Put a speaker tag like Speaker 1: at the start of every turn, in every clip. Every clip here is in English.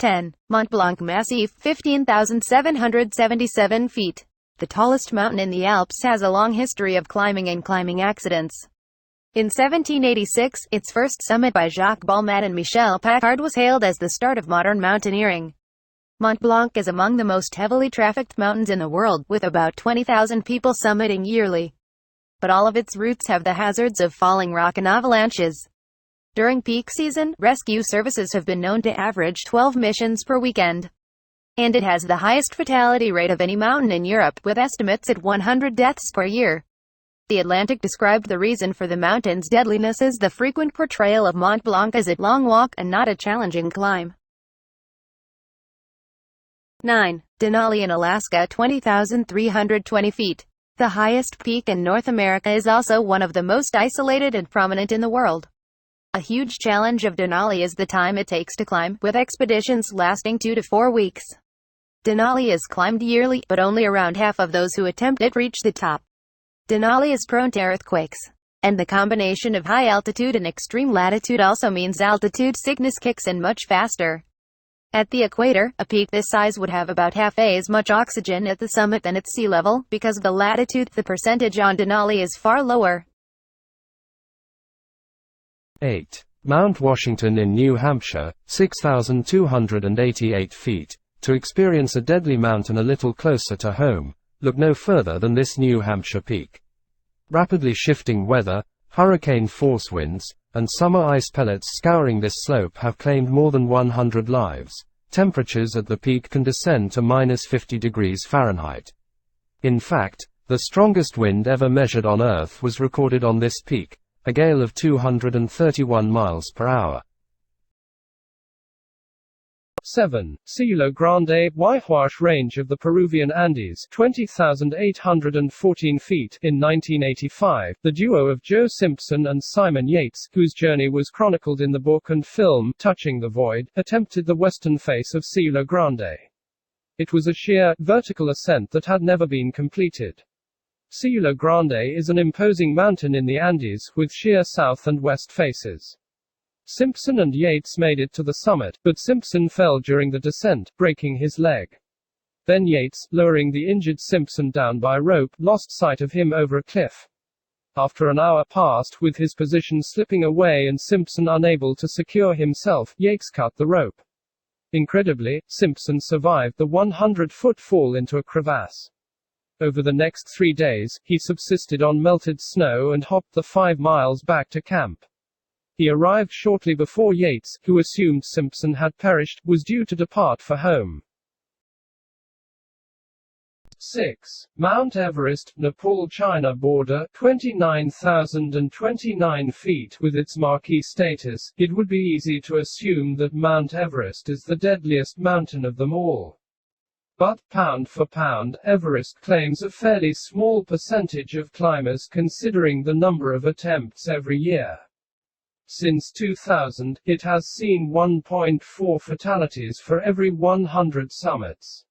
Speaker 1: 10. Mont Blanc Massif, 15,777 feet. The tallest mountain in the Alps has a long history of climbing and climbing accidents. In 1786, its first summit by Jacques Balmat and Michel Paccard was hailed as the start of modern mountaineering. Mont Blanc is among the most heavily trafficked mountains in the world, with about 20,000 people summiting yearly. But all of its routes have the hazards of falling rock and avalanches. During peak season, rescue services have been known to average 12 missions per weekend. And it has the highest fatality rate of any mountain in Europe, with estimates at 100 deaths per year. The Atlantic described the reason for the mountain's deadliness as the frequent portrayal of Mont Blanc as a long walk and not a challenging climb. 9. Denali in Alaska, 20,320 feet. The highest peak in North America is also one of the most isolated and prominent in the world. A huge challenge of Denali is the time it takes to climb, with expeditions lasting 2 to 4 weeks. Denali is climbed yearly, but only around half of those who attempt it reach the top. Denali is prone to earthquakes, and the combination of high altitude and extreme latitude also means altitude sickness kicks in much faster. At the equator, a peak this size would have about half as much oxygen at the summit than at sea level. Because of the latitude, the percentage on Denali is far lower.
Speaker 2: 8. Mount Washington in New Hampshire, 6,288 feet. To experience a deadly mountain a little closer to home, look no further than this New Hampshire peak. Rapidly shifting weather, hurricane-force winds, and summer ice pellets scouring this slope have claimed more than 100 lives. Temperatures at the peak can descend to -50 degrees Fahrenheit. In fact, the strongest wind ever measured on Earth was recorded on this peak, a gale of 231 miles per hour.
Speaker 3: 7. Cerro Grande, Whitewash Range of the Peruvian Andes, 20,814 feet. In 1985, the duo of Joe Simpson and Simon Yates, whose journey was chronicled in the book and film, Touching the Void, attempted the western face of Cerro Grande. It was a sheer, vertical ascent that had never been completed. Cerro Grande is an imposing mountain in the Andes, with sheer south and west faces. Simpson and Yates made it to the summit, but Simpson fell during the descent, breaking his leg. Then Yates, lowering the injured Simpson down by rope, lost sight of him over a cliff. After an hour passed with his position slipping away and Simpson unable to secure himself, Yates cut the rope. Incredibly, Simpson survived the 100-foot fall into a crevasse. Over the next 3 days, he subsisted on melted snow and hopped the 5 miles back to camp. He arrived shortly before Yates, who assumed Simpson had perished, was due to depart for home. 6. Mount Everest, Nepal-China border, 29,029 feet. With its marquee status, it would be easy to assume that Mount Everest is the deadliest mountain of them all. But, pound for pound, Everest claims a fairly small percentage of climbers considering the number of attempts every year. Since 2000, it has seen 1.4 fatalities for every 100 summits.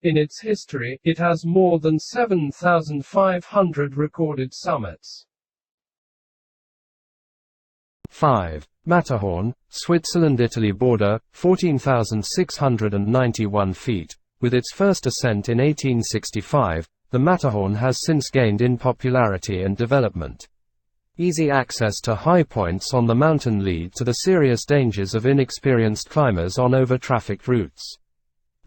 Speaker 3: In its history, it has more than 7,500 recorded summits.
Speaker 2: 5. Matterhorn, Switzerland-Italy border, 14,691 feet. With its first ascent in 1865, the Matterhorn has since gained in popularity and development. Easy access to high points on the mountain lead to the serious dangers of inexperienced climbers on over-trafficked routes.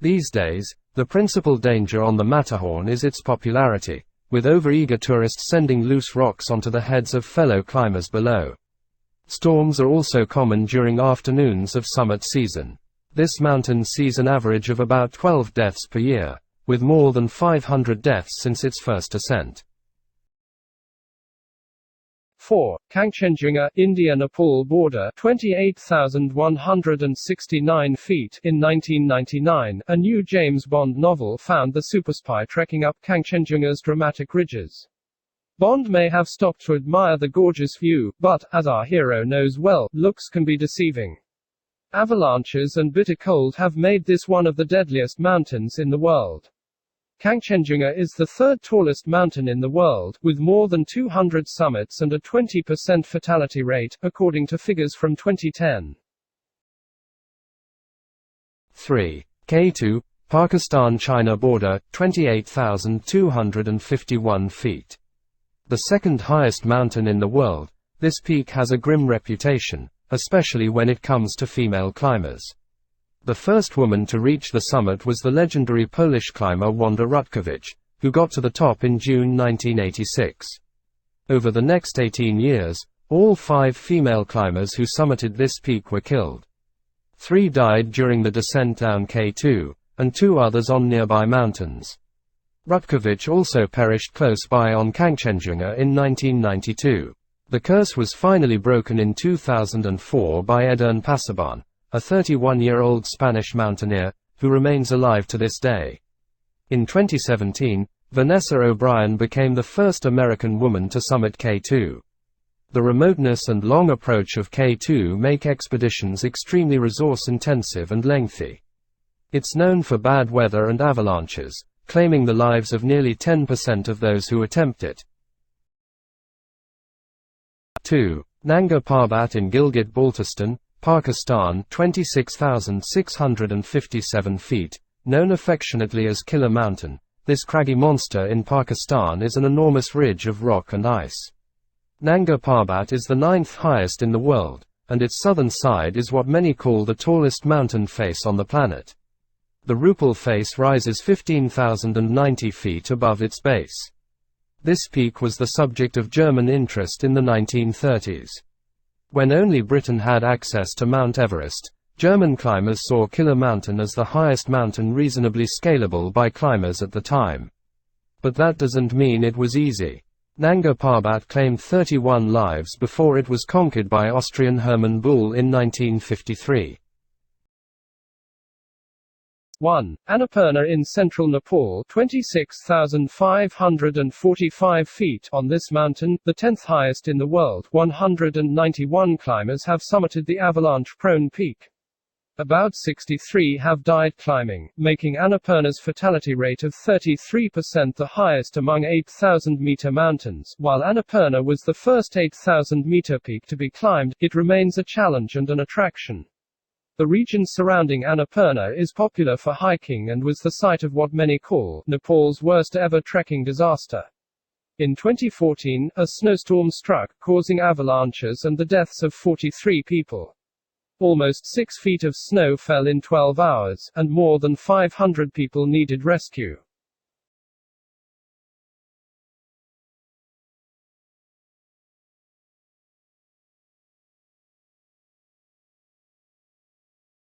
Speaker 2: These days, the principal danger on the Matterhorn is its popularity, with over-eager tourists sending loose rocks onto the heads of fellow climbers below. Storms are also common during afternoons of summit season. This mountain sees an average of about 12 deaths per year, with more than 500 deaths since its first ascent.
Speaker 3: 4. Kangchenjunga, India-Nepal border, 28,169 feet. In 1999, a new James Bond novel found the superspy trekking up Kangchenjunga's dramatic ridges. Bond may have stopped to admire the gorgeous view, but, as our hero knows well, looks can be deceiving. Avalanches and bitter cold have made this one of the deadliest mountains in the world. Kangchenjunga is the third tallest mountain in the world, with more than 200 summits and a 20% fatality rate, according to figures from 2010.
Speaker 2: 3. K2, Pakistan-China border, 28,251 feet. The second highest mountain in the world, this peak has a grim reputation, especially when it comes to female climbers. The first woman to reach the summit was the legendary Polish climber Wanda Rutkiewicz, who got to the top in June 1986. Over the next 18 years, all 5 female climbers who summited this peak were killed. 3 died during the descent down K2, and 2 others on nearby mountains. Rutkiewicz also perished close by on Kangchenjunga in 1992. The curse was finally broken in 2004 by Edurne Pasaban, a 31-year-old Spanish mountaineer, who remains alive to this day. In 2017, Vanessa O'Brien became the first American woman to summit K2. The remoteness and long approach of K2 make expeditions extremely resource-intensive and lengthy. It's known for bad weather and avalanches, claiming the lives of nearly 10% of those who attempt it. 2. Nanga Parbat in Gilgit-Baltistan, Pakistan, 26,657 feet, known affectionately as Killer Mountain. This craggy monster in Pakistan is an enormous ridge of rock and ice. Nanga Parbat is the 9th highest in the world, and its southern side is what many call the tallest mountain face on the planet. The Rupal face rises 15,090 feet above its base. This peak was the subject of German interest in the 1930s. When only Britain had access to Mount Everest, German climbers saw Killer Mountain as the highest mountain reasonably scalable by climbers at the time. But that doesn't mean it was easy. Nanga Parbat claimed 31 lives before it was conquered by Austrian Hermann Buhl in 1953.
Speaker 3: 1. Annapurna in central Nepal, 26,545 feet. On this mountain, the 10th highest in the world, 191 climbers have summited the avalanche-prone peak. About 63 have died climbing, making Annapurna's fatality rate of 33% the highest among 8,000-meter mountains. While Annapurna was the first 8,000-meter peak to be climbed, it remains a challenge and an attraction. The region surrounding Annapurna is popular for hiking and was the site of what many call Nepal's worst ever trekking disaster. In 2014, a snowstorm struck, causing avalanches and the deaths of 43 people. Almost 6 feet of snow fell in 12 hours, and more than 500 people needed rescue.